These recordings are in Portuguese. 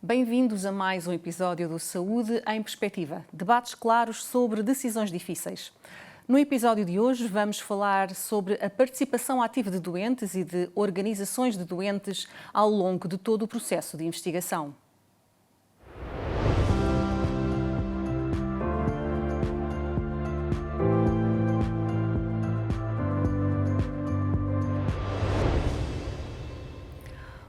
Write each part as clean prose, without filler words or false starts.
Bem-vindos a mais um episódio do Saúde em Perspectiva, debates claros sobre decisões difíceis. No episódio de hoje vamos falar sobre a participação ativa de doentes e de organizações de doentes ao longo de todo o processo de investigação.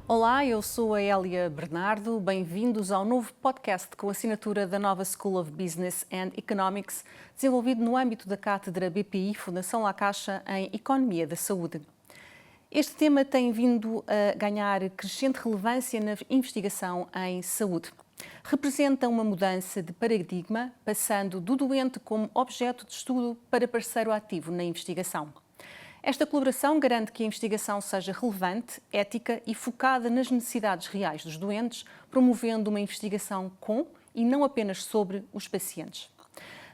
Olá, eu sou a Hélia Bernardo. Bem-vindos ao novo podcast com assinatura da Nova School of Business and Economics, desenvolvido no âmbito da Cátedra BPI Fundação La Caixa em Economia da Saúde. Este tema tem vindo a ganhar crescente relevância na investigação em saúde. Representa uma mudança de paradigma, passando do doente como objeto de estudo para parceiro ativo na investigação. Esta colaboração garante que a investigação seja relevante, ética e focada nas necessidades reais dos doentes, promovendo uma investigação com e não apenas sobre os pacientes.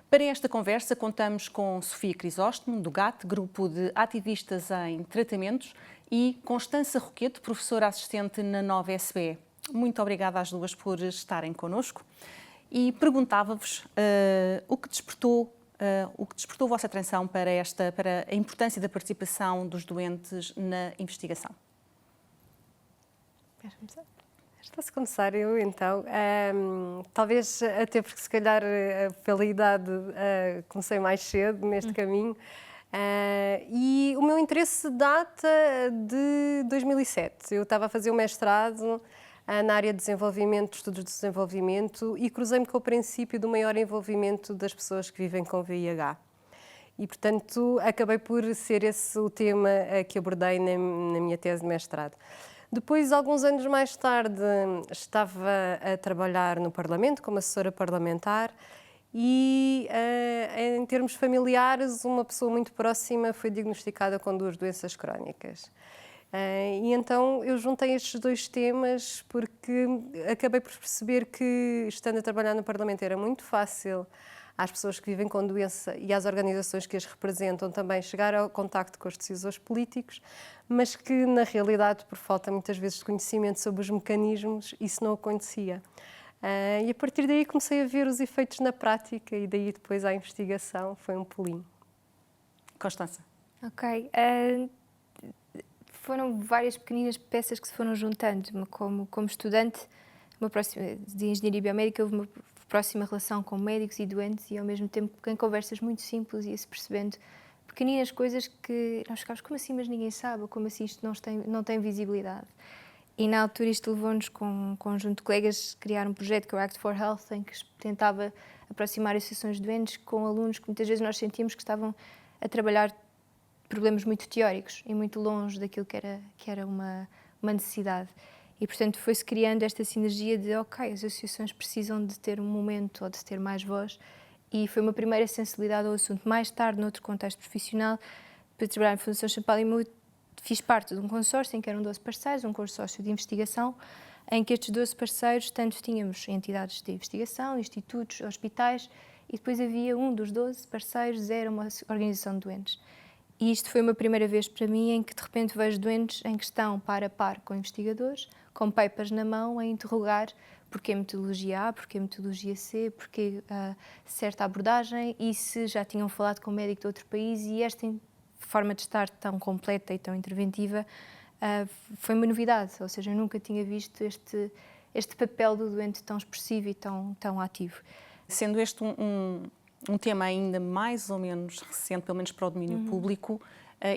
Para esta conversa, contamos com Sofia Crisóstomo, do GAT, Grupo de Ativistas em Tratamentos, e Constança Roquete, professora assistente na Nova SBE. Muito obrigada às duas por estarem connosco. E perguntava-vos o que despertou a vossa atenção para a importância da participação dos doentes na investigação. Posso começar eu, então? Talvez até porque, se calhar, pela idade, comecei mais cedo neste caminho. E o meu interesse data de 2007. Eu estava a fazer o mestrado na área de desenvolvimento, estudos de desenvolvimento, e cruzei-me com o princípio do maior envolvimento das pessoas que vivem com VIH. E, portanto, acabei por ser esse o tema que abordei na minha tese de mestrado. Depois, alguns anos mais tarde, estava a trabalhar no Parlamento como assessora parlamentar e, em termos familiares, uma pessoa muito próxima foi diagnosticada com 2 doenças crónicas. E então eu juntei estes 2 temas porque acabei por perceber que, estando a trabalhar no Parlamento, era muito fácil às pessoas que vivem com doença e às organizações que as representam também chegar ao contacto com os decisores políticos, mas que, na realidade, por falta muitas vezes de conhecimento sobre os mecanismos, isso não acontecia. E a partir daí comecei a ver os efeitos na prática e daí depois à investigação foi um pulinho. Constança. Ok. Foram várias pequeninas peças que se foram juntando. Como estudante de Engenharia Biomédica, houve uma próxima relação com médicos e doentes e, ao mesmo tempo, em conversas muito simples, ia-se percebendo pequeninas coisas que nós ficámos, como assim, mas ninguém sabe, como assim isto não tem visibilidade. E, na altura, isto levou-nos, com um conjunto de colegas, a criar um projeto que é o Act for Health, em que tentava aproximar associações de doentes com alunos que muitas vezes nós sentíamos que estavam a trabalhar problemas muito teóricos e muito longe daquilo que era uma necessidade. E, portanto, foi-se criando esta sinergia de, ok, as associações precisam de ter um momento ou de ter mais voz, e foi uma primeira sensibilidade ao assunto. Mais tarde, noutro contexto profissional, para trabalhar na Fundação Champalimau, fiz parte de um consórcio em que eram 12 parceiros, um consórcio de investigação, em que estes 12 parceiros, tanto tínhamos entidades de investigação, institutos, hospitais, e depois havia um dos 12 parceiros, era uma organização de doentes. E isto foi uma primeira vez para mim em que, de repente, vejo doentes em que estão par a par com investigadores, com papers na mão, a interrogar porquê a metodologia A, porquê a metodologia C, porquê certa abordagem, e se já tinham falado com um médico de outro país. E esta forma de estar tão completa e tão interventiva foi uma novidade, ou seja, eu nunca tinha visto este papel do doente tão expressivo e tão ativo. Sendo este um tema ainda mais ou menos recente, pelo menos para o domínio público,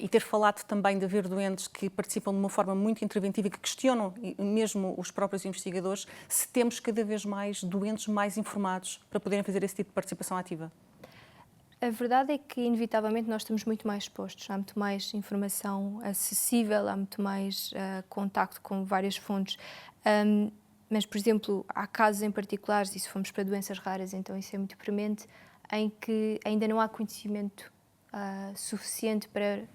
e ter falado também de haver doentes que participam de uma forma muito interventiva e que questionam mesmo os próprios investigadores, se temos cada vez mais doentes mais informados para poderem fazer esse tipo de participação ativa? A verdade é que, inevitavelmente, nós estamos muito mais expostos. Há muito mais informação acessível, há muito mais contacto com várias fontes. Mas, por exemplo, há casos em particulares, e se formos para doenças raras, então isso é muito premente, em que ainda não há conhecimento suficiente para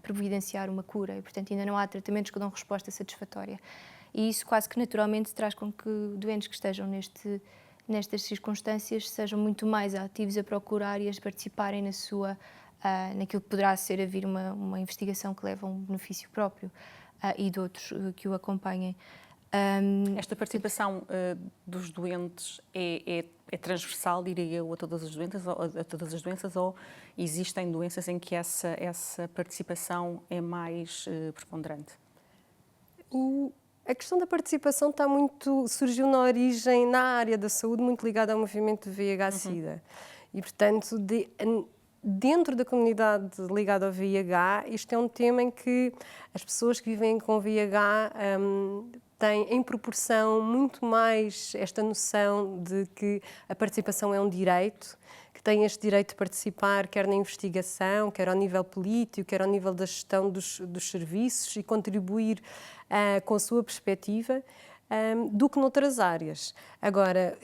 providenciar uma cura e, portanto, ainda não há tratamentos que dão resposta satisfatória. E isso quase que naturalmente traz com que doentes que estejam nestas circunstâncias sejam muito mais ativos a procurar e a participarem naquilo que poderá ser a vir uma investigação que leva a um benefício próprio e de outros que o acompanhem. Esta participação dos doentes é transversal, diria eu, a todas as doenças, ou existem doenças em que essa participação é mais preponderante? A questão da participação surgiu na origem, na área da saúde, muito ligada ao movimento VIH-Sida. E, portanto, dentro da comunidade ligada ao VIH, isto é um tema em que as pessoas que vivem com VIH têm, em proporção, muito mais esta noção de que a participação é um direito, que têm este direito de participar, quer na investigação, quer ao nível político, quer ao nível da gestão dos serviços e contribuir com a sua perspectiva, do que noutras áreas. Agora,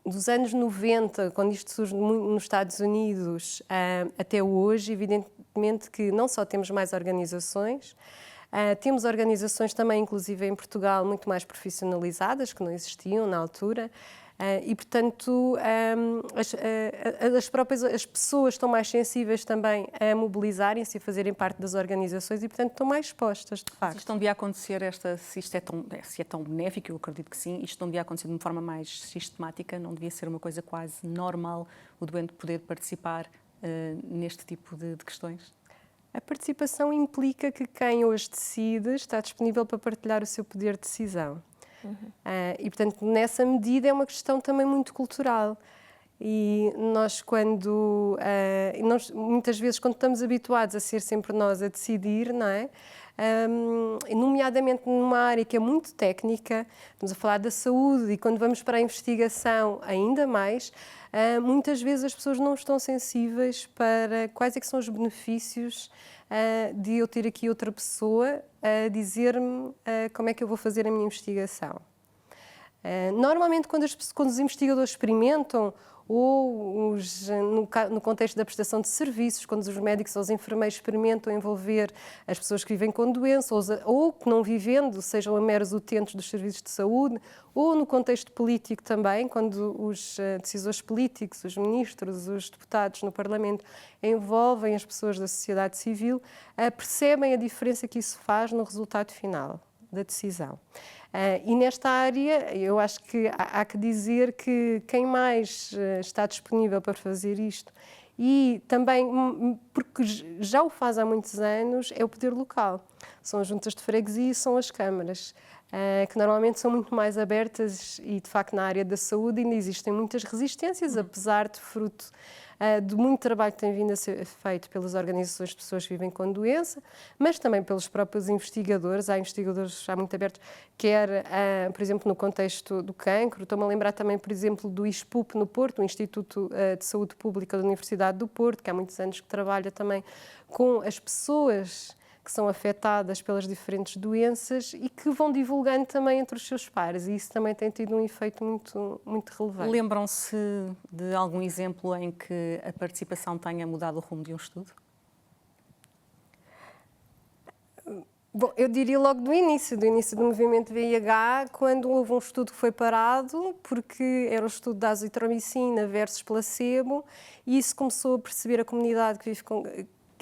dos anos 90, quando isto surge nos Estados Unidos, até hoje, evidentemente que não só temos mais organizações, temos organizações também, inclusive em Portugal, muito mais profissionalizadas, que não existiam na altura, e, portanto, as pessoas estão mais sensíveis também a mobilizarem-se e a fazerem parte das organizações e, portanto, estão mais expostas, de facto. Isto não devia acontecer, se é tão benéfico, eu acredito que sim, isto não devia acontecer de uma forma mais sistemática, não devia ser uma coisa quase normal o doente poder participar neste tipo de questões? A participação implica que quem hoje decide está disponível para partilhar o seu poder de decisão. E, portanto, nessa medida é uma questão também muito cultural. E nós, muitas vezes, quando estamos habituados a ser sempre nós a decidir, não é? Nomeadamente numa área que é muito técnica, estamos a falar da saúde, e quando vamos para a investigação ainda mais, muitas vezes as pessoas não estão sensíveis para quais é que são os benefícios de eu ter aqui outra pessoa a dizer-me como é que eu vou fazer a minha investigação. Normalmente, quando os investigadores experimentam, ou no contexto da prestação de serviços, quando os médicos ou os enfermeiros experimentam envolver as pessoas que vivem com doença ou que não vivendo, sejam meros utentes dos serviços de saúde, ou no contexto político também, quando os decisores políticos, os ministros, os deputados no Parlamento envolvem as pessoas da sociedade civil, percebem a diferença que isso faz no resultado final da decisão. E nesta área, eu acho que há que dizer que quem mais está disponível para fazer isto, e também, porque já o faz há muitos anos, é o poder local. São as juntas de freguesia e são as câmaras, que normalmente são muito mais abertas e, de facto, na área da saúde ainda existem muitas resistências, apesar de fruto de muito trabalho que tem vindo a ser feito pelas organizações de pessoas que vivem com doença, mas também pelos próprios investigadores. Há investigadores já muito abertos, quer, por exemplo, no contexto do cancro. Estou-me a lembrar também, por exemplo, do ISPUP no Porto, o Instituto de Saúde Pública da Universidade do Porto, que há muitos anos que trabalha também com as pessoas que são afetadas pelas diferentes doenças e que vão divulgando também entre os seus pares, e isso também tem tido um efeito muito relevante. Lembram-se de algum exemplo em que a participação tenha mudado o rumo de um estudo? Bom, eu diria logo do início do movimento VIH, quando houve um estudo que foi parado, porque era o estudo da azitromicina versus placebo, e isso começou a perceber a comunidade que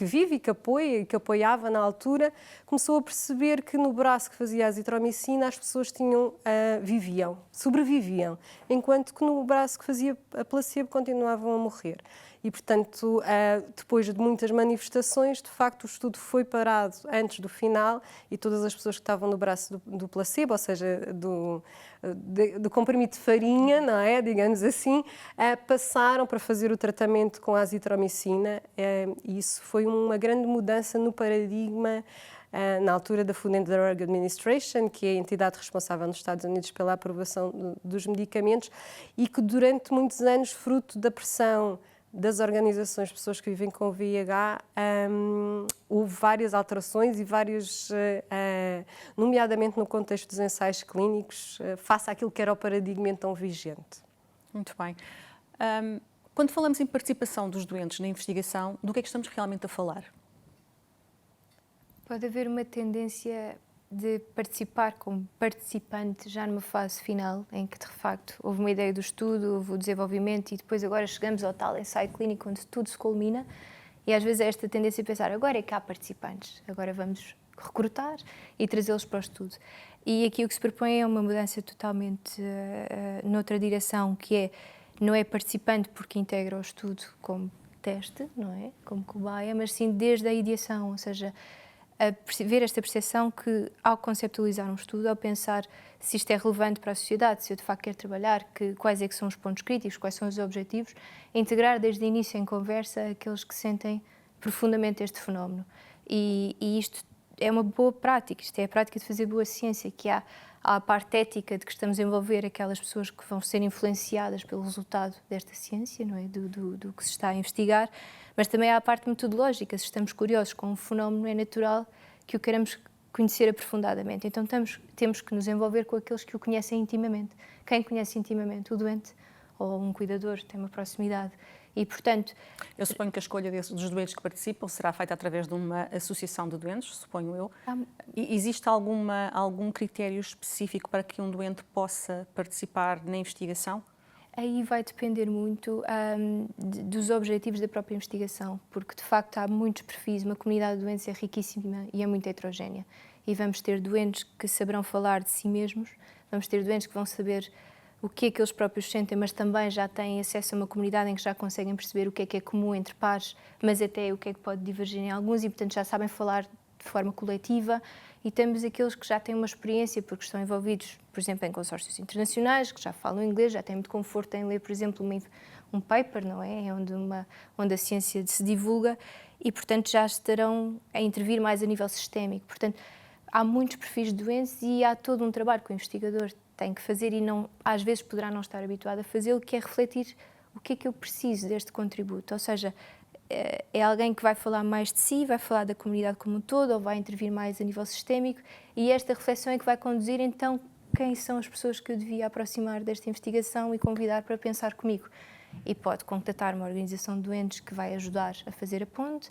vive e que apoia e que apoiava na altura, começou a perceber que no braço que fazia a azitromicina as pessoas sobreviviam, enquanto que no braço que fazia a placebo continuavam a morrer. E, portanto, depois de muitas manifestações, de facto, o estudo foi parado antes do final e todas as pessoas que estavam no braço do placebo, ou seja, do comprimido de farinha, não é, digamos assim, passaram para fazer o tratamento com a azitromicina, e isso foi uma grande mudança no paradigma na altura da Food and Drug Administration, que é a entidade responsável nos Estados Unidos pela aprovação dos medicamentos, e que durante muitos anos, fruto da pressão das organizações de pessoas que vivem com VIH, houve várias alterações e nomeadamente no contexto dos ensaios clínicos, face àquilo que era o paradigma então vigente. Muito bem. Quando falamos em participação dos doentes na investigação, do que é que estamos realmente a falar? Pode haver uma tendência de participar como participante já numa fase final, em que de facto houve uma ideia do estudo, houve o desenvolvimento e depois agora chegamos ao tal ensaio clínico onde tudo se culmina, e às vezes é esta tendência a pensar, agora é que há participantes, agora vamos recrutar e trazê-los para o estudo. E aqui o que se propõe é uma mudança totalmente noutra direção, que é, não é participante porque integra o estudo como teste, não é? Como cobaia, mas sim desde a ideação, ou seja, ver esta percepção que, ao conceptualizar um estudo, ao pensar se isto é relevante para a sociedade, se eu de facto quero trabalhar, quais é que são os pontos críticos, quais são os objetivos, integrar desde o início em conversa aqueles que sentem profundamente este fenómeno. E isto é uma boa prática, isto é a prática de fazer boa ciência, que há a parte ética de que estamos a envolver aquelas pessoas que vão ser influenciadas pelo resultado desta ciência, não é? Do que se está a investigar, mas também há a parte metodológica, se estamos curiosos com um fenómeno, é natural que o queremos conhecer aprofundadamente. Então temos que nos envolver com aqueles que o conhecem intimamente. Quem conhece intimamente? O doente ou um cuidador, tem uma proximidade. E, portanto... Eu suponho que a escolha dos doentes que participam será feita através de uma associação de doentes, suponho eu. E existe algum critério específico para que um doente possa participar na investigação? Aí vai depender muito dos objetivos da própria investigação, porque de facto há muitos perfis, uma comunidade de doentes é riquíssima e é muito heterogénea. E vamos ter doentes que saberão falar de si mesmos, vamos ter doentes que vão saber o que é que eles próprios sentem, mas também já têm acesso a uma comunidade em que já conseguem perceber o que é comum entre pares, mas até o que é que pode divergir em alguns e, portanto, já sabem falar de forma coletiva. E temos aqueles que já têm uma experiência porque estão envolvidos, por exemplo, em consórcios internacionais, que já falam inglês, já têm muito conforto em ler, por exemplo, um paper, não é? Onde a ciência se divulga e, portanto, já estarão a intervir mais a nível sistémico. Portanto, há muitos perfis de doentes e há todo um trabalho que o investigador tem que fazer e às vezes poderá não estar habituado a fazê-lo, que é refletir o que é que eu preciso deste contributo. Ou seja, é alguém que vai falar mais de si, vai falar da comunidade como um todo, ou vai intervir mais a nível sistémico, e esta reflexão é que vai conduzir, então, quem são as pessoas que eu devia aproximar desta investigação e convidar para pensar comigo. E pode contatar uma organização de doentes que vai ajudar a fazer a ponte.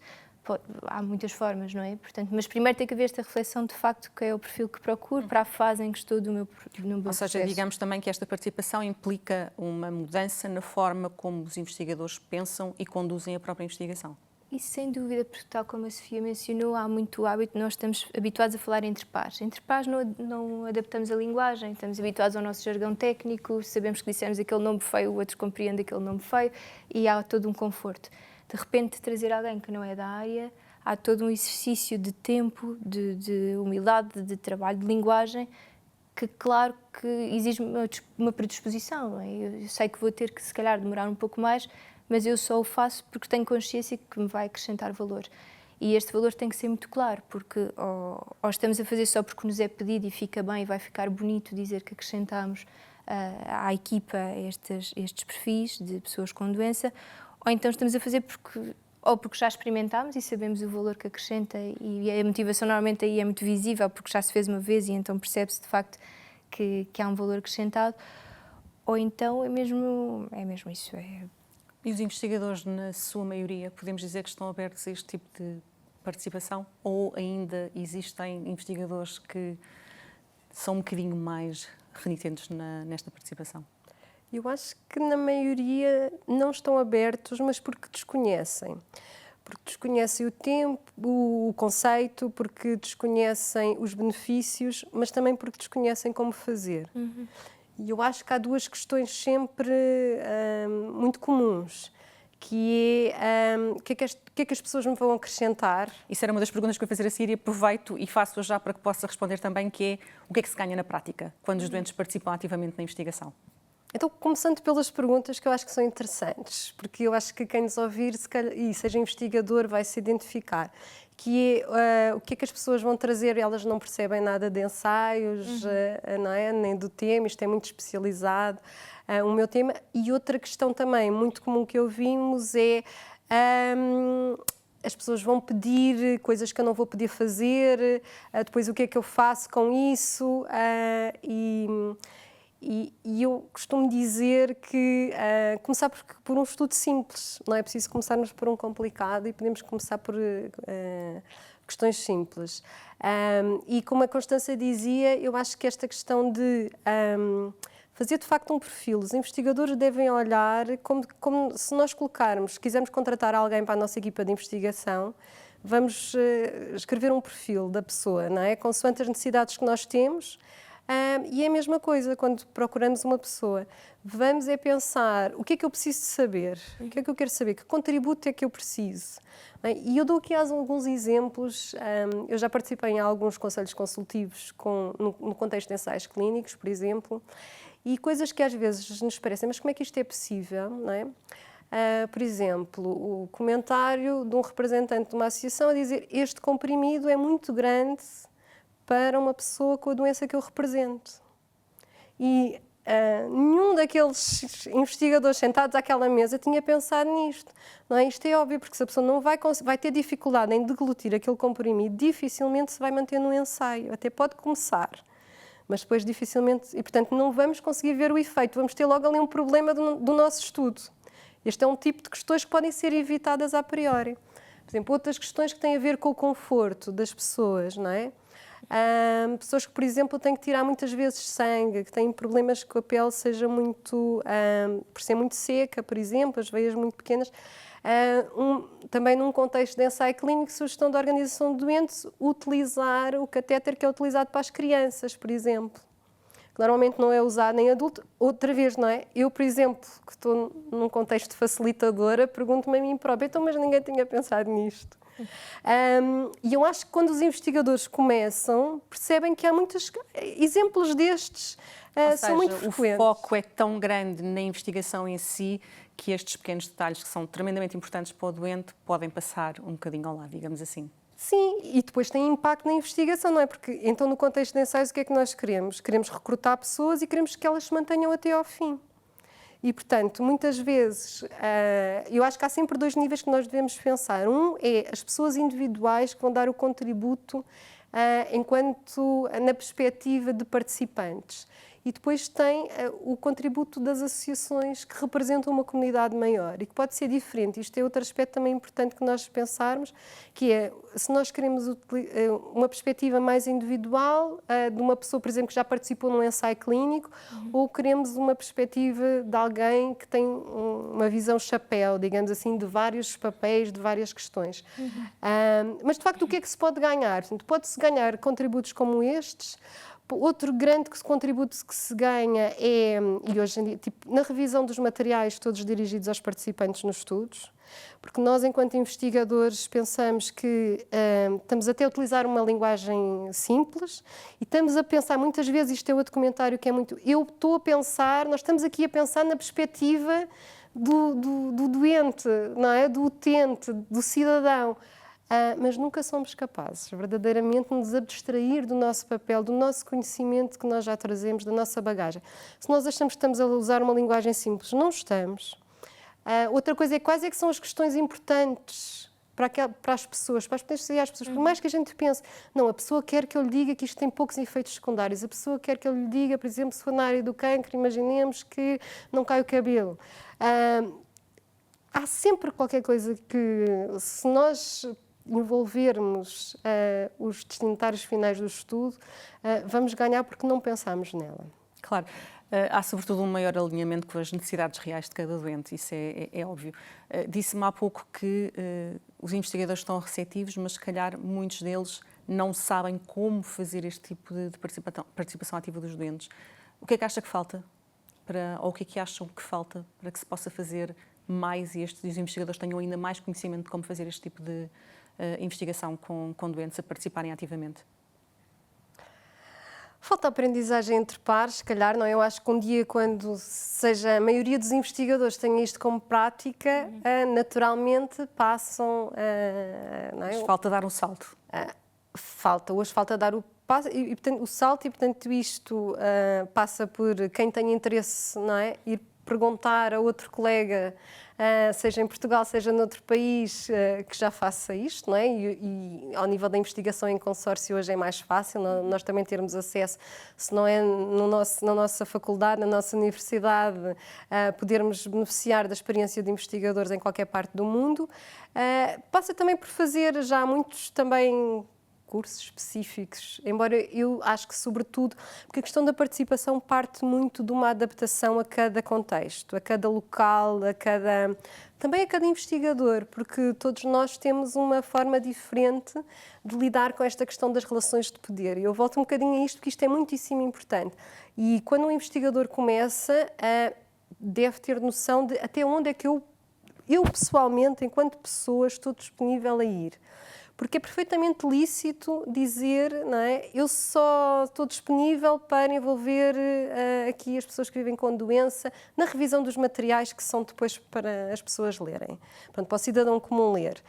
Há muitas formas, não é? Portanto, mas primeiro tem que haver esta reflexão de facto que é o perfil que procuro para a fase em que estou no meu processo. Ou seja, digamos também que esta participação implica uma mudança na forma como os investigadores pensam e conduzem a própria investigação. Isso sem dúvida, porque tal como a Sofia mencionou, há muito hábito, nós estamos habituados a falar entre pares. Entre pares não adaptamos a linguagem, estamos habituados ao nosso jargão técnico, sabemos que dissemos aquele nome feio, o outro compreende aquele nome feio e há todo um conforto. De repente, trazer alguém que não é da área, há todo um exercício de tempo, de humildade, de trabalho, de linguagem, que claro que exige uma predisposição, não é? Eu sei que vou ter que, se calhar, demorar um pouco mais, mas eu só o faço porque tenho consciência que me vai acrescentar valor. E este valor tem que ser muito claro, porque ou estamos a fazer só porque nos é pedido e fica bem e vai ficar bonito dizer que acrescentamos à equipa estes perfis de pessoas com doença, ou então estamos a fazer porque já experimentámos e sabemos o valor que acrescenta e a motivação normalmente aí é muito visível porque já se fez uma vez e então percebe-se de facto que há um valor acrescentado, ou então é mesmo isso. E os investigadores, na sua maioria, podemos dizer que estão abertos a este tipo de participação? Ou ainda existem investigadores que são um bocadinho mais renitentes nesta participação? Eu acho que na maioria não estão abertos, mas porque desconhecem. Porque desconhecem o tempo, o conceito, porque desconhecem os benefícios, mas também porque desconhecem como fazer. Uhum. E eu acho que há duas questões sempre muito comuns, que é o que é que as pessoas me vão acrescentar. Isso era uma das perguntas que eu ia fazer a seguir e aproveito e faço-a já para que possa responder também, que é o que é que se ganha na prática, quando os doentes participam ativamente na investigação? Então, começando pelas perguntas que eu acho que são interessantes, porque eu acho que quem nos ouvir, se calhar, e seja investigador, vai se identificar, que é o que é que as pessoas vão trazer, elas não percebem nada de ensaios, não é? Nem do tema, isto é muito especializado, o meu tema. E outra questão também muito comum que ouvimos é as pessoas vão pedir coisas que eu não vou poder fazer, depois o que é que eu faço com isso, e eu costumo dizer que começar por um estudo simples, não é preciso começarmos por um complicado e podemos começar por questões simples. E como a Constança dizia, eu acho que esta questão de fazer de facto um perfil, os investigadores devem olhar como se nós quisermos contratar alguém para a nossa equipa de investigação, vamos escrever um perfil da pessoa, não é? Consoante as necessidades que nós temos. E é a mesma coisa quando procuramos uma pessoa. Vamos pensar o que é que eu preciso de saber, o que é que eu quero saber, que contributo é que eu preciso. E eu dou aqui alguns exemplos. Eu já participei em alguns conselhos consultivos no contexto de ensaios clínicos, por exemplo, e coisas que às vezes nos parecem, mas como é que isto é possível, não é? Por exemplo, o comentário de um representante de uma associação a dizer: este comprimido é muito grande para uma pessoa com a doença que eu represento. E nenhum daqueles investigadores sentados àquela mesa tinha pensado nisto. Não é? Isto é óbvio, porque se a pessoa não vai ter dificuldade em deglutir aquele comprimido, dificilmente se vai manter no ensaio. Até pode começar, mas depois dificilmente... E, portanto, não vamos conseguir ver o efeito. Vamos ter logo ali um problema do nosso estudo. Este é um tipo de questões que podem ser evitadas a priori. Por exemplo, outras questões que têm a ver com o conforto das pessoas, não é? Pessoas que, por exemplo, têm que tirar muitas vezes sangue, que têm problemas que a pele seja muito, por ser muito seca, por exemplo, as veias muito pequenas. Também num contexto de ensaio clínico, sugestão da Organização de Doentes, utilizar o catéter que é utilizado para as crianças, por exemplo. Que normalmente não é usado em adulto. Outra vez, não é? Eu, por exemplo, que estou num contexto facilitadora, pergunto-me a mim própria, então, mas ninguém tinha pensado nisto. E eu acho que quando os investigadores começam, percebem que há muitos exemplos destes, são muito frequentes. O foco é tão grande na investigação em si que estes pequenos detalhes que são tremendamente importantes para o doente podem passar um bocadinho ao lado, digamos assim. Sim, e depois tem impacto na investigação, não é? Porque então no contexto de ensaios o que é que nós queremos? Queremos recrutar pessoas e queremos que elas se mantenham até ao fim. E, portanto, muitas vezes, eu acho que há sempre dois níveis que nós devemos pensar. Um é as pessoas individuais que vão dar o contributo na perspectiva de participantes. E depois tem o contributo das associações que representam uma comunidade maior e que pode ser diferente. Isto é outro aspecto também importante que nós pensarmos, que é, se nós queremos uma perspectiva mais individual, de uma pessoa, por exemplo, que já participou num ensaio clínico, ou queremos uma perspectiva de alguém que tem uma visão chapéu, digamos assim, de vários papéis, de várias questões. Mas, de facto, o que é que se pode ganhar? Pode-se ganhar contributos como estes. Outro grande contributo que se ganha é, e hoje em dia, na revisão dos materiais todos dirigidos aos participantes nos estudos, porque nós, enquanto investigadores, pensamos que estamos até a utilizar uma linguagem simples e estamos a pensar, muitas vezes, isto é outro comentário que é muito... Eu estou a pensar, nós estamos aqui a pensar na perspectiva do doente, não é? Do utente, do cidadão. Mas nunca somos capazes, verdadeiramente, de nos abstrair do nosso papel, do nosso conhecimento que nós já trazemos, da nossa bagagem. Se nós achamos que estamos a usar uma linguagem simples, não estamos. Outra coisa é quais é que são as questões importantes para as pessoas, para as potenciais pessoas. Por mais que a gente pense, não, a pessoa quer que eu lhe diga que isto tem poucos efeitos secundários, a pessoa quer que eu lhe diga, por exemplo, se for na área do cancro, imaginemos que não cai o cabelo. Há sempre qualquer coisa que, se nós envolvermos os destinatários finais do estudo, vamos ganhar porque não pensamos nela. Claro. Há sobretudo um maior alinhamento com as necessidades reais de cada doente, isso é óbvio. Disse-me há pouco que os investigadores estão receptivos, mas se calhar muitos deles não sabem como fazer este tipo de participação ativa dos doentes. O que é que acha que falta? Ou o que é que acham que falta para que se possa fazer mais e os investigadores tenham ainda mais conhecimento de como fazer este tipo de investigação com doentes a participarem ativamente? Falta aprendizagem entre pares, se calhar, não? Eu acho que um dia, quando seja a maioria dos investigadores tenha isto como prática, naturalmente passam... não é? Mas falta dar um salto. Hoje falta dar o passo, portanto, o salto, e portanto isto passa por quem tem interesse, não é? Ir perguntar a outro colega, seja em Portugal, seja noutro país, que já faça isto, não é? E ao nível da investigação em consórcio hoje é mais fácil, nós também termos acesso, se não é na nossa faculdade, na nossa universidade, podermos beneficiar da experiência de investigadores em qualquer parte do mundo. Passa também por fazer, já há muitos também recursos específicos, embora eu acho que, sobretudo, porque a questão da participação parte muito de uma adaptação a cada contexto, a cada local, também a cada investigador, porque todos nós temos uma forma diferente de lidar com esta questão das relações de poder. E eu volto um bocadinho a isto, porque isto é muitíssimo importante. E quando um investigador começa, deve ter noção de até onde é que eu pessoalmente, enquanto pessoa, estou disponível a ir. Porque é perfeitamente lícito dizer, não é? Eu só estou disponível para envolver aqui as pessoas que vivem com doença na revisão dos materiais que são depois para as pessoas lerem, portanto, para o cidadão comum ler.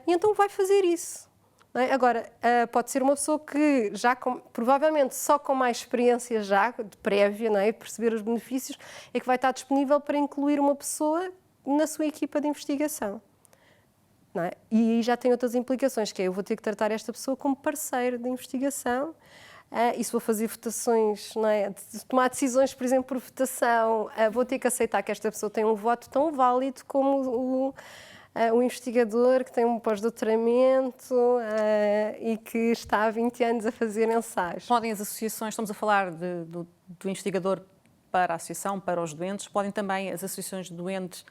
E então vai fazer isso. Não é? Agora, pode ser uma pessoa que já, provavelmente só com mais experiência já, de prévia, não é? Perceber os benefícios, é que vai estar disponível para incluir uma pessoa na sua equipa de investigação. Não é? E aí já tem outras implicações, que é eu vou ter que tratar esta pessoa como parceiro de investigação, e se vou fazer votações, não é? Tomar decisões, por exemplo, por votação, vou ter que aceitar que esta pessoa tem um voto tão válido como o investigador que tem um pós-doutoramento e que está há 20 anos a fazer ensaios. Podem as associações, estamos a falar do investigador para a associação, para os doentes, podem também as associações de doentes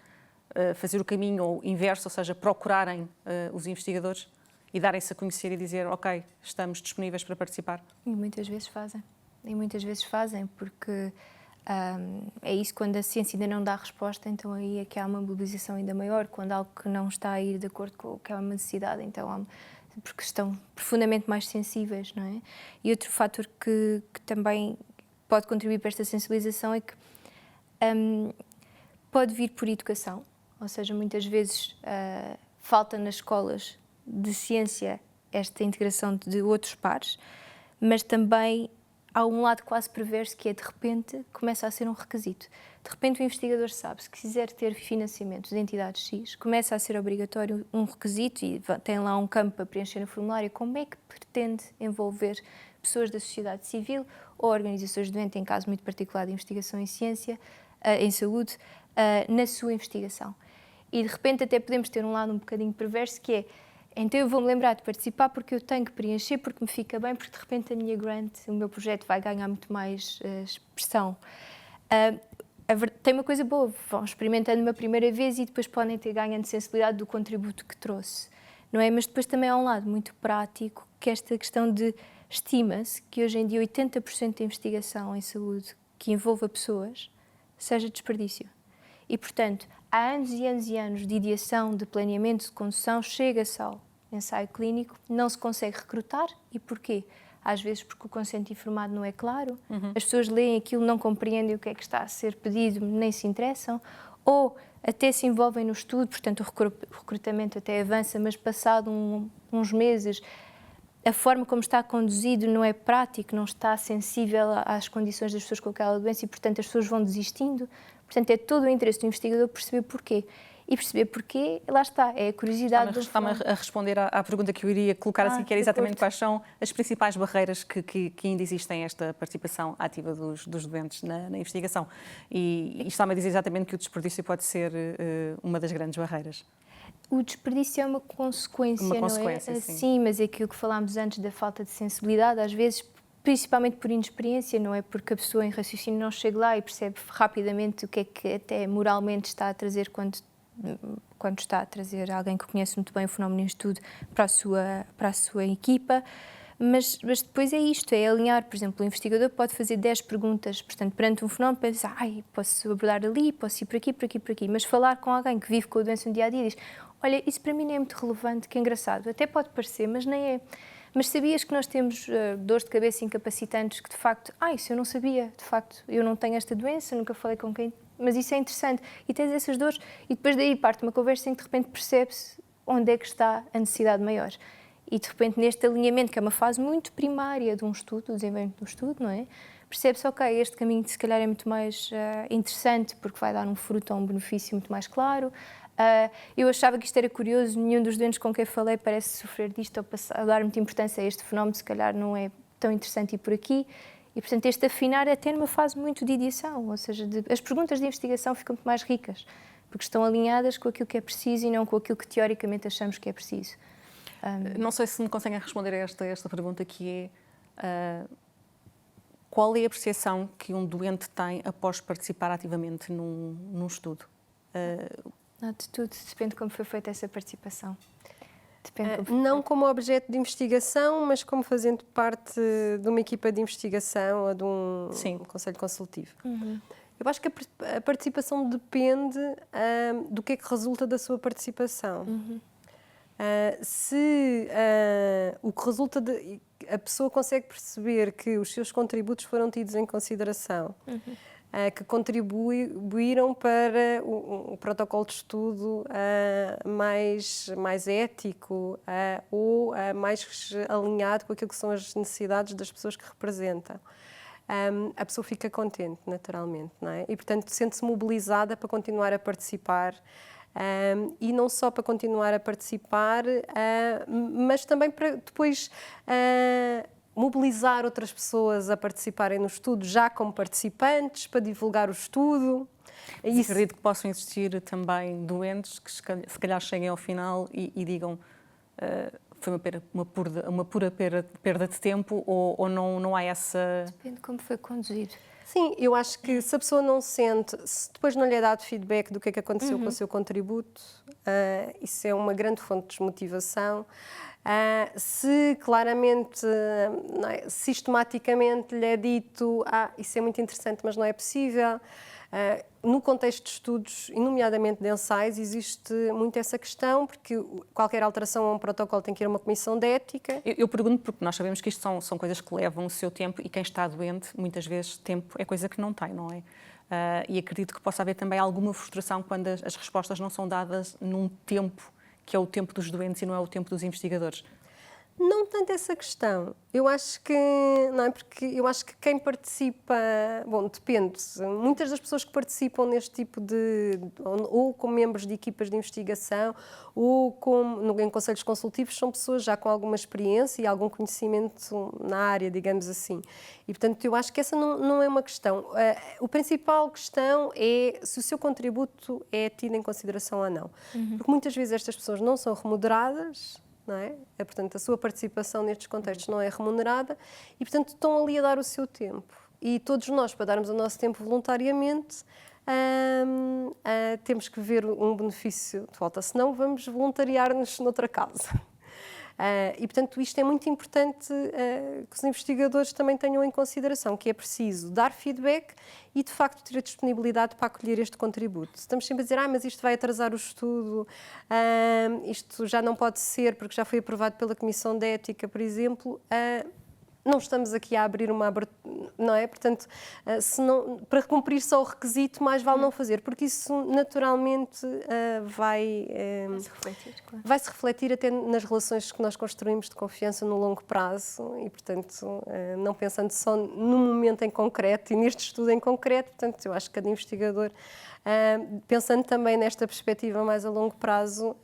fazer o caminho inverso, ou seja, procurarem os investigadores e darem-se a conhecer e dizer, ok, estamos disponíveis para participar? E muitas vezes fazem. Porque é isso, quando a ciência ainda não dá resposta, então aí é que há uma mobilização ainda maior, quando algo que não está a ir de acordo com o que é uma necessidade, então porque estão profundamente mais sensíveis, não é? E outro fator que também pode contribuir para esta sensibilização é que pode vir por educação. Ou seja, muitas vezes falta nas escolas de ciência esta integração de outros pares, mas também há um lado quase perverso que é, de repente, começa a ser um requisito. De repente o investigador sabe, se quiser ter financiamento de entidades X, começa a ser obrigatório um requisito e tem lá um campo para preencher no formulário, como é que pretende envolver pessoas da sociedade civil ou organizações doentes, em caso muito particular de investigação em ciência, em saúde, na sua investigação. E de repente até podemos ter um lado um bocadinho perverso que é, então eu vou-me lembrar de participar porque eu tenho que preencher, porque me fica bem, porque de repente a minha grant, o meu projeto vai ganhar muito mais expressão. Tem uma coisa boa, vão experimentando uma primeira vez e depois podem ter ganhando sensibilidade do contributo que trouxe, não é? Mas depois também há um lado muito prático, que é esta questão de estima-se que hoje em dia 80% da investigação em saúde que envolva pessoas seja desperdício. E, portanto, há anos e anos e anos de ideação, de planeamento, de condução, chega-se ao ensaio clínico, não se consegue recrutar. E porquê? Às vezes porque o consenso informado não é claro, as pessoas leem aquilo, não compreendem o que é que está a ser pedido, nem se interessam, ou até se envolvem no estudo, portanto o recrutamento até avança, mas passado uns meses a forma como está conduzido não é prático, não está sensível às condições das pessoas com aquela doença e, portanto, as pessoas vão desistindo. Portanto, é todo o interesse do investigador perceber porquê. E perceber porquê, lá está, é a curiosidade. Está-me a responder à pergunta que eu iria colocar, assim, que era exatamente quais são as principais barreiras que ainda existem a esta participação ativa dos doentes na investigação. E está-me a dizer exatamente que o desperdício pode ser uma das grandes barreiras. O desperdício é uma consequência, não é? Sim, mas é aquilo que falámos antes da falta de sensibilidade, às vezes, principalmente por inexperiência, não é? Porque a pessoa em raciocínio não chega lá e percebe rapidamente o que é que até moralmente está a trazer quando está a trazer alguém que conhece muito bem o fenómeno em estudo para a sua equipa. Mas depois é isto, é alinhar, por exemplo, o investigador pode fazer 10 perguntas, portanto, perante um fenómeno, pensar, posso abordar ali, posso ir por aqui, por aqui, por aqui, mas falar com alguém que vive com a doença no dia-a-dia e diz, olha, isso para mim não é muito relevante, que engraçado, até pode parecer, mas nem é. Mas sabias que nós temos dores de cabeça incapacitantes que, de facto, isso eu não sabia, de facto, eu não tenho esta doença, nunca falei com quem, mas isso é interessante, e tens essas dores, e depois daí parte uma conversa em que de repente percebe-se onde é que está a necessidade maior. E de repente neste alinhamento, que é uma fase muito primária de um estudo, do desenvolvimento do estudo, não é? Percebe-se, ok, este caminho se calhar é muito mais interessante porque vai dar um fruto ou um benefício muito mais claro. Eu achava que isto era curioso, nenhum dos doentes com quem falei parece sofrer disto ou a dar muita importância a este fenómeno, se calhar não é tão interessante ir por aqui. E, portanto, este afinar é até numa fase muito de ideação, ou seja, as perguntas de investigação ficam muito mais ricas, porque estão alinhadas com aquilo que é preciso e não com aquilo que teoricamente achamos que é preciso. Não sei se me conseguem responder a esta pergunta, que é qual é a percepção que um doente tem após participar ativamente num estudo? Não, de tudo, depende de como foi feita essa participação. Não como objeto de investigação, mas como fazendo parte de uma equipa de investigação ou de um conselho consultivo. Eu acho que a participação depende do que é que resulta da sua participação. Se o que resulta a pessoa consegue perceber que os seus contributos foram tidos em consideração, que contribuíram para um protocolo de estudo mais ético ou mais alinhado com aquilo que são as necessidades das pessoas que representam. A pessoa fica contente, naturalmente, não é? E, portanto, sente-se mobilizada para continuar a participar. E não só para continuar a participar, mas também para depois mobilizar outras pessoas a participarem no estudo, já como participantes, para divulgar o estudo. Acredito que possam existir também doentes que se calhar cheguem ao final e digam foi uma pura perda de tempo ou não há essa... Depende de como foi conduzido. Sim, eu acho que se a pessoa não sente, se depois não lhe é dado feedback do que é que aconteceu com o seu contributo, isso é uma grande fonte de desmotivação. Se claramente, sistematicamente lhe é dito, isso é muito interessante, mas não é possível. No contexto de estudos, e nomeadamente de ensaios, existe muito essa questão, porque qualquer alteração a um protocolo tem que ir a uma comissão de ética. Eu pergunto porque nós sabemos que isto são coisas que levam o seu tempo e quem está doente, muitas vezes, tempo é coisa que não tem, não é? E acredito que possa haver também alguma frustração quando as respostas não são dadas num tempo que é o tempo dos doentes e não é o tempo dos investigadores. Não tanto essa questão. Eu acho que não é, porque eu acho que quem participa, bom, depende. Muitas das pessoas que participam neste tipo ou como membros de equipas de investigação ou em conselhos consultivos, são pessoas já com alguma experiência e algum conhecimento na área, digamos assim. E, portanto, eu acho que essa não é uma questão. A principal questão é se o seu contributo é tido em consideração ou não. Porque muitas vezes estas pessoas não são remuneradas, não é? Portanto, a sua participação nestes contextos não é remunerada e, portanto, estão ali a dar o seu tempo. E todos nós, para darmos o nosso tempo voluntariamente, temos que ver um benefício de volta, senão vamos voluntariar-nos noutra causa. E, portanto, isto é muito importante que os investigadores também tenham em consideração, que é preciso dar feedback e, de facto, ter a disponibilidade para acolher este contributo. Estamos sempre a dizer, mas isto vai atrasar o estudo, isto já não pode ser porque já foi aprovado pela Comissão de Ética, por exemplo. Não estamos aqui a abrir uma abertura, não é? Portanto, para cumprir só o requisito, mais vale não fazer, porque isso naturalmente vai-se refletir até nas relações que nós construímos de confiança no longo prazo e, portanto, não pensando só no momento em concreto e neste estudo em concreto, portanto, eu acho que cada investigador, pensando também nesta perspectiva mais a longo prazo,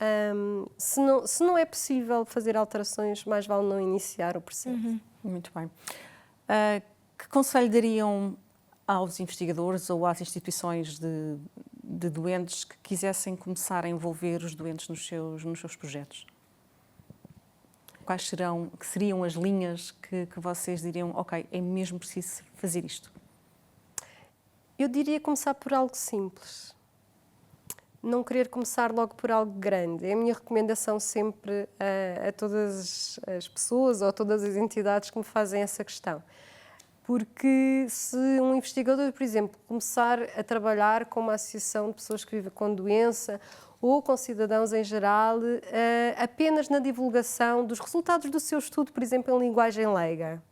se não é possível fazer alterações, mais vale não iniciar o processo. Muito bem. Que conselho dariam aos investigadores ou às instituições de doentes que quisessem começar a envolver os doentes nos seus projetos? Quais seriam as linhas que vocês diriam, ok, é mesmo preciso fazer isto? Eu diria começar por algo simples. Não querer começar logo por algo grande. É a minha recomendação sempre a todas as pessoas ou a todas as entidades que me fazem essa questão. Porque se um investigador, por exemplo, começar a trabalhar com uma associação de pessoas que vivem com doença ou com cidadãos em geral, apenas na divulgação dos resultados do seu estudo, por exemplo, em linguagem leiga.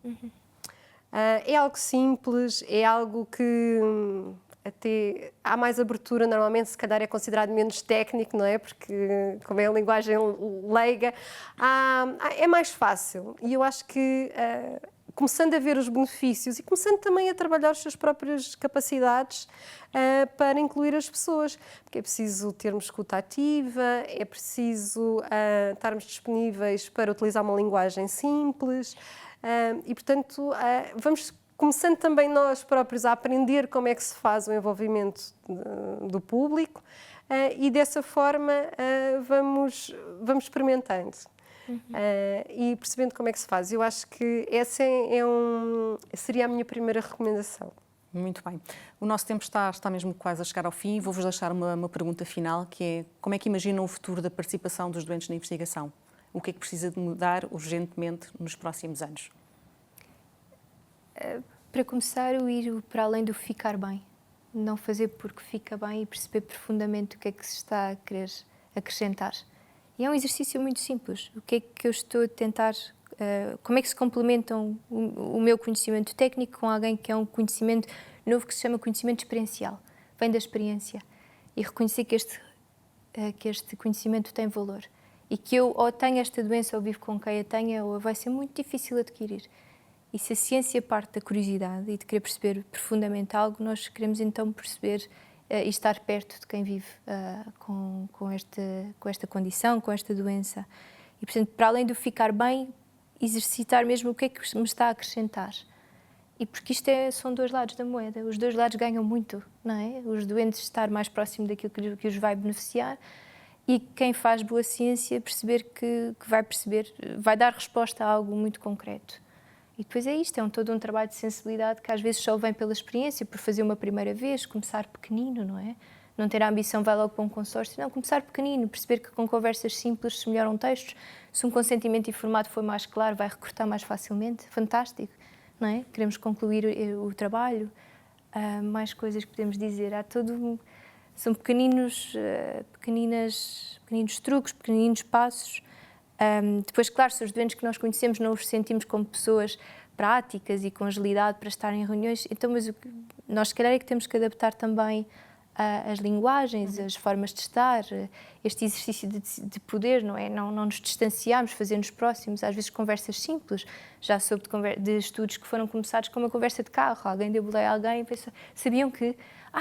É algo simples, é algo que até há mais abertura, normalmente se calhar é considerado menos técnico, não é? Porque como é a linguagem leiga, é mais fácil. E eu acho que começando a ver os benefícios e começando também a trabalhar as suas próprias capacidades para incluir as pessoas, porque é preciso termos escuta ativa, é preciso estarmos disponíveis para utilizar uma linguagem simples e, portanto, vamos começando também nós próprios a aprender como é que se faz o envolvimento do público e dessa forma vamos experimentando. e percebendo como é que se faz. Eu acho que essa seria a minha primeira recomendação. Muito bem. O nosso tempo está mesmo quase a chegar ao fim e vou-vos deixar uma pergunta final, que é: como é que imaginam o futuro da participação dos doentes na investigação? O que é que precisa de mudar urgentemente nos próximos anos? Para começar, o ir para além do ficar bem. Não fazer porque fica bem e perceber profundamente o que é que se está a querer acrescentar. E é um exercício muito simples. O que é que eu estou a tentar... como é que se complementam o meu conhecimento técnico com alguém que é um conhecimento novo que se chama conhecimento experiencial. Vem da experiência. E reconhecer que este conhecimento tem valor. E que eu ou tenho esta doença ou vivo com quem a tenha, ou vai ser muito difícil adquirir. E se a ciência parte da curiosidade e de querer perceber profundamente algo, nós queremos então perceber e estar perto de quem vive com esta condição, com esta doença. E, portanto, para além do ficar bem, exercitar mesmo o que é que me está a acrescentar. E porque isto são dois lados da moeda. Os dois lados ganham muito, não é? Os doentes estar mais próximo daquilo que os vai beneficiar e quem faz boa ciência perceber que vai dar resposta a algo muito concreto. E depois é isto, todo um trabalho de sensibilidade que às vezes só vem pela experiência, por fazer uma primeira vez, começar pequenino, não é? Não ter a ambição, vai logo para um consórcio, não, começar pequenino, perceber que com conversas simples se melhoram textos, se um consentimento informado for mais claro, vai recortar mais facilmente, fantástico, não é? Queremos concluir o trabalho, mais coisas que podemos dizer, são pequeninos truques, pequeninos passos. Depois, claro, se os doentes que nós conhecemos não os sentimos como pessoas práticas e com agilidade para estar em reuniões, então, mas nós se calhar é que temos que adaptar também as linguagens, as formas de estar, este exercício de poder, não é? Não nos distanciarmos, fazer-nos próximos, às vezes conversas simples. Já soube de estudos que foram começados com uma conversa de carro, alguém deu boleia a alguém e pensou, sabiam que,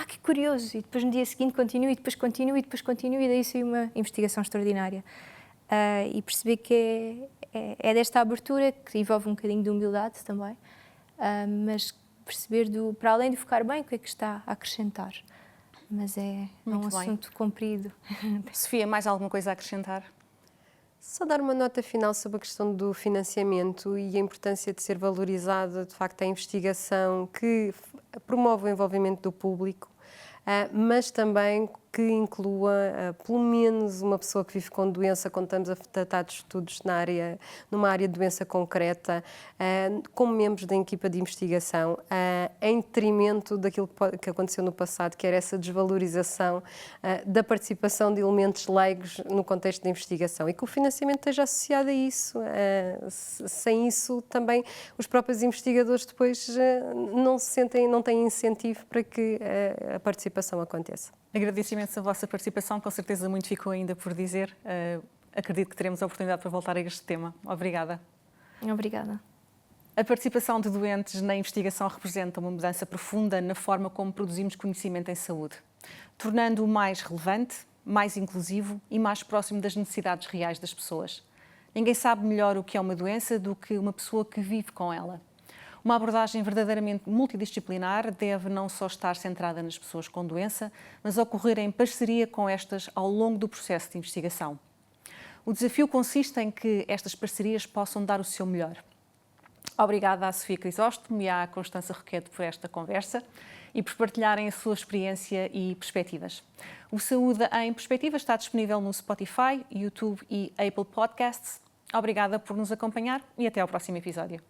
que curioso, e depois no dia seguinte continua, e depois continua, e depois continua, e daí saiu uma investigação extraordinária. E perceber que é desta abertura, que envolve um bocadinho de humildade também, mas perceber, para além de ficar bem, o que é que está a acrescentar. Mas é um assunto comprido. Sofia, mais alguma coisa a acrescentar? Só dar uma nota final sobre a questão do financiamento e a importância de ser valorizada, de facto, a investigação que promove o envolvimento do público, mas também que inclua pelo menos uma pessoa que vive com doença, quando estamos a tratar de estudos numa área de doença concreta, como membros da equipa de investigação, em detrimento daquilo que aconteceu no passado, que era essa desvalorização da participação de elementos leigos no contexto da investigação, e que o financiamento esteja associado a isso. Sem isso, também os próprios investigadores depois não têm incentivo para que a participação aconteça. Agradeço imenso a vossa participação, com certeza muito ficou ainda por dizer. Acredito que teremos a oportunidade para voltar a este tema. Obrigada. Obrigada. A participação de doentes na investigação representa uma mudança profunda na forma como produzimos conhecimento em saúde, tornando-o mais relevante, mais inclusivo e mais próximo das necessidades reais das pessoas. Ninguém sabe melhor o que é uma doença do que uma pessoa que vive com ela. Uma abordagem verdadeiramente multidisciplinar deve não só estar centrada nas pessoas com doença, mas ocorrer em parceria com estas ao longo do processo de investigação. O desafio consiste em que estas parcerias possam dar o seu melhor. Obrigada à Sofia Crisóstomo e à Constança Roquete por esta conversa e por partilharem a sua experiência e perspectivas. O Saúde em Perspectiva está disponível no Spotify, YouTube e Apple Podcasts. Obrigada por nos acompanhar e até ao próximo episódio.